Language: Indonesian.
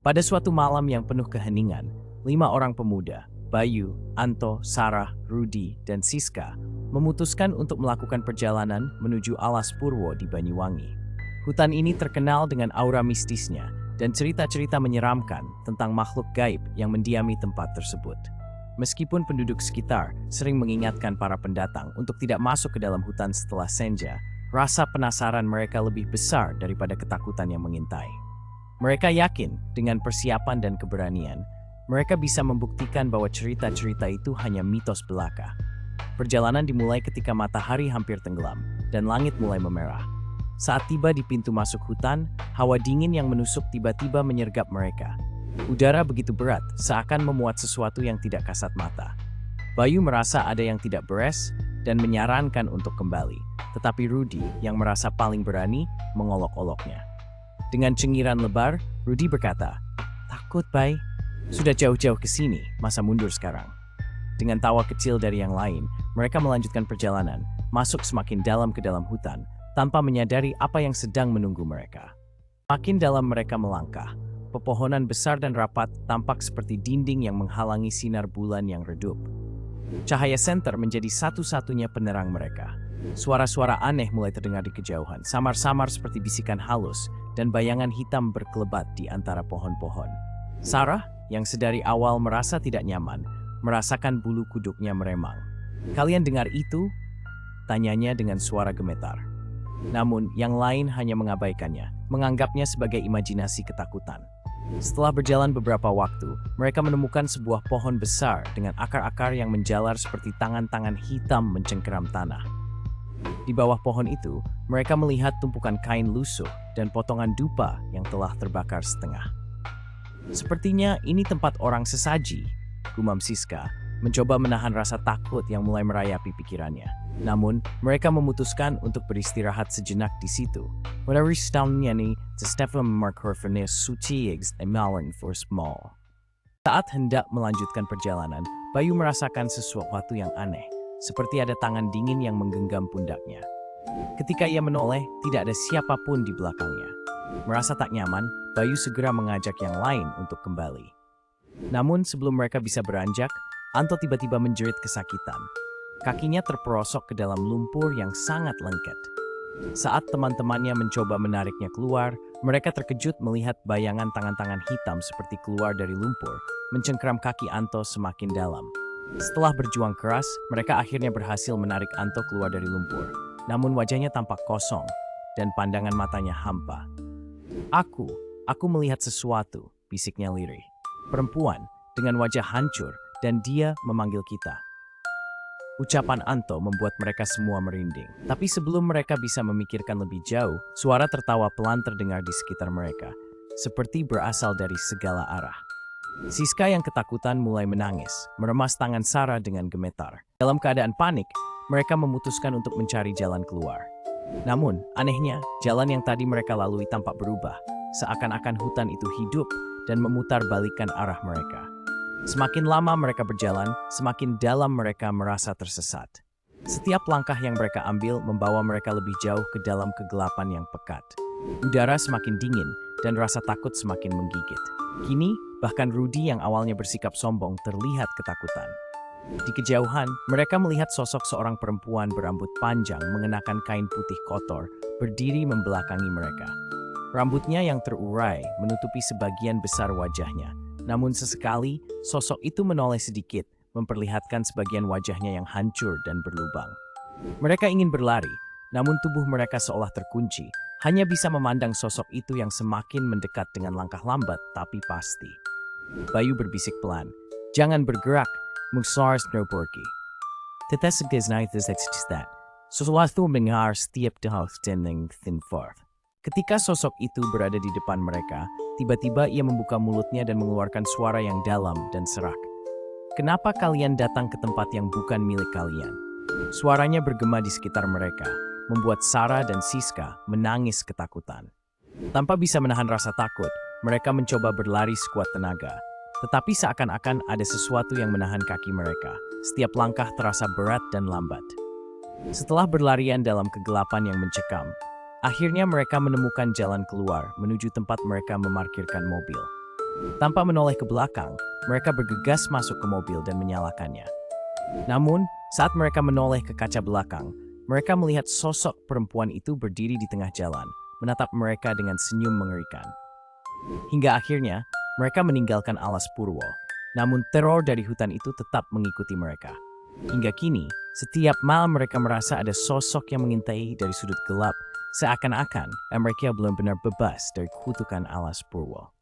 Pada suatu malam yang penuh keheningan, 5 orang pemuda, Bayu, Anto, Sarah, Rudy, dan Siska, memutuskan untuk melakukan perjalanan menuju Alas Purwo di Banyuwangi. Hutan ini terkenal dengan aura mistisnya dan cerita-cerita menyeramkan tentang makhluk gaib yang mendiami tempat tersebut. Meskipun penduduk sekitar sering mengingatkan para pendatang untuk tidak masuk ke dalam hutan setelah senja, rasa penasaran mereka lebih besar daripada ketakutan yang mengintai. Mereka yakin dengan persiapan dan keberanian, mereka bisa membuktikan bahwa cerita-cerita itu hanya mitos belaka. Perjalanan dimulai ketika matahari hampir tenggelam dan langit mulai memerah. Saat tiba di pintu masuk hutan, hawa dingin yang menusuk tiba-tiba menyergap mereka. Udara begitu berat, seakan memuat sesuatu yang tidak kasat mata. Bayu merasa ada yang tidak beres dan menyarankan untuk kembali, tetapi Rudy yang merasa paling berani mengolok-oloknya. Dengan cengiran lebar, Rudy berkata, "Takut, Bay? Sudah jauh-jauh ke sini, masa mundur sekarang?" Dengan tawa kecil dari yang lain, mereka melanjutkan perjalanan, masuk semakin dalam ke dalam hutan, tanpa menyadari apa yang sedang menunggu mereka. Makin dalam mereka melangkah, pepohonan besar dan rapat tampak seperti dinding yang menghalangi sinar bulan yang redup. Cahaya senter menjadi satu-satunya penerang mereka. Suara-suara aneh mulai terdengar di kejauhan, samar-samar seperti bisikan halus, dan bayangan hitam berkelebat di antara pohon-pohon. Sarah, yang sedari awal merasa tidak nyaman, merasakan bulu kuduknya meremang. "Kalian dengar itu?" tanyanya dengan suara gemetar. Namun, yang lain hanya mengabaikannya, menganggapnya sebagai imajinasi ketakutan. Setelah berjalan beberapa waktu, mereka menemukan sebuah pohon besar dengan akar-akar yang menjalar seperti tangan-tangan hitam mencengkeram tanah. Di bawah pohon itu, mereka melihat tumpukan kain lusuh dan potongan dupa yang telah terbakar setengah. "Sepertinya ini tempat orang sesaji," gumam Siska, mencoba menahan rasa takut yang mulai merayapi pikirannya. Namun, mereka memutuskan untuk beristirahat sejenak di situ. Saat hendak melanjutkan perjalanan, Bayu merasakan sesuatu yang aneh, seperti ada tangan dingin yang menggenggam pundaknya. Ketika ia menoleh, tidak ada siapapun di belakangnya. Merasa tak nyaman, Bayu segera mengajak yang lain untuk kembali. Namun sebelum mereka bisa beranjak, Anto tiba-tiba menjerit kesakitan. Kakinya terperosok ke dalam lumpur yang sangat lengket. Saat teman-temannya mencoba menariknya keluar, mereka terkejut melihat bayangan tangan-tangan hitam seperti keluar dari lumpur, mencengkeram kaki Anto semakin dalam. Setelah berjuang keras, mereka akhirnya berhasil menarik Anto keluar dari lumpur. Namun wajahnya tampak kosong, dan pandangan matanya hampa. Aku melihat sesuatu," bisiknya lirih. "Perempuan dengan wajah hancur, dan dia memanggil kita." Ucapan Anto membuat mereka semua merinding. Tapi sebelum mereka bisa memikirkan lebih jauh, suara tertawa pelan terdengar di sekitar mereka, seperti berasal dari segala arah. Siska yang ketakutan mulai menangis, meremas tangan Sarah dengan gemetar. Dalam keadaan panik, mereka memutuskan untuk mencari jalan keluar. Namun, anehnya, jalan yang tadi mereka lalui tampak berubah, seakan-akan hutan itu hidup dan memutar balikan arah mereka. Semakin lama mereka berjalan, semakin dalam mereka merasa tersesat. Setiap langkah yang mereka ambil membawa mereka lebih jauh ke dalam kegelapan yang pekat. Udara semakin dingin dan rasa takut semakin menggigit. Kini, bahkan Rudy yang awalnya bersikap sombong terlihat ketakutan. Di kejauhan, mereka melihat sosok seorang perempuan berambut panjang mengenakan kain putih kotor, berdiri membelakangi mereka. Rambutnya yang terurai menutupi sebagian besar wajahnya. Namun sesekali, sosok itu menoleh sedikit, memperlihatkan sebagian wajahnya yang hancur dan berlubang. Mereka ingin berlari, namun tubuh mereka seolah terkunci, hanya bisa memandang sosok itu yang semakin mendekat dengan langkah lambat tapi pasti. Bayu berbisik pelan, "Jangan bergerak, Muksars no pergi." Sesuatu mendengar setiap dehaus dan thin forth. Ketika sosok itu berada di depan mereka, tiba-tiba ia membuka mulutnya dan mengeluarkan suara yang dalam dan serak. "Kenapa kalian datang ke tempat yang bukan milik kalian?" Suaranya bergema di sekitar mereka, membuat Sarah dan Siska menangis ketakutan. Tanpa bisa menahan rasa takut, mereka mencoba berlari sekuat tenaga. Tetapi seakan-akan ada sesuatu yang menahan kaki mereka. Setiap langkah terasa berat dan lambat. Setelah berlarian dalam kegelapan yang mencekam, akhirnya mereka menemukan jalan keluar menuju tempat mereka memarkirkan mobil. Tanpa menoleh ke belakang, mereka bergegas masuk ke mobil dan menyalakannya. Namun, saat mereka menoleh ke kaca belakang, mereka melihat sosok perempuan itu berdiri di tengah jalan, menatap mereka dengan senyum mengerikan. Hingga akhirnya, mereka meninggalkan alas purwo. Namun teror dari hutan itu tetap mengikuti mereka. Hingga kini, setiap malam mereka merasa ada sosok yang mengintai dari sudut gelap, seakan-akan mereka belum benar bebas dari kutukan alas purwo.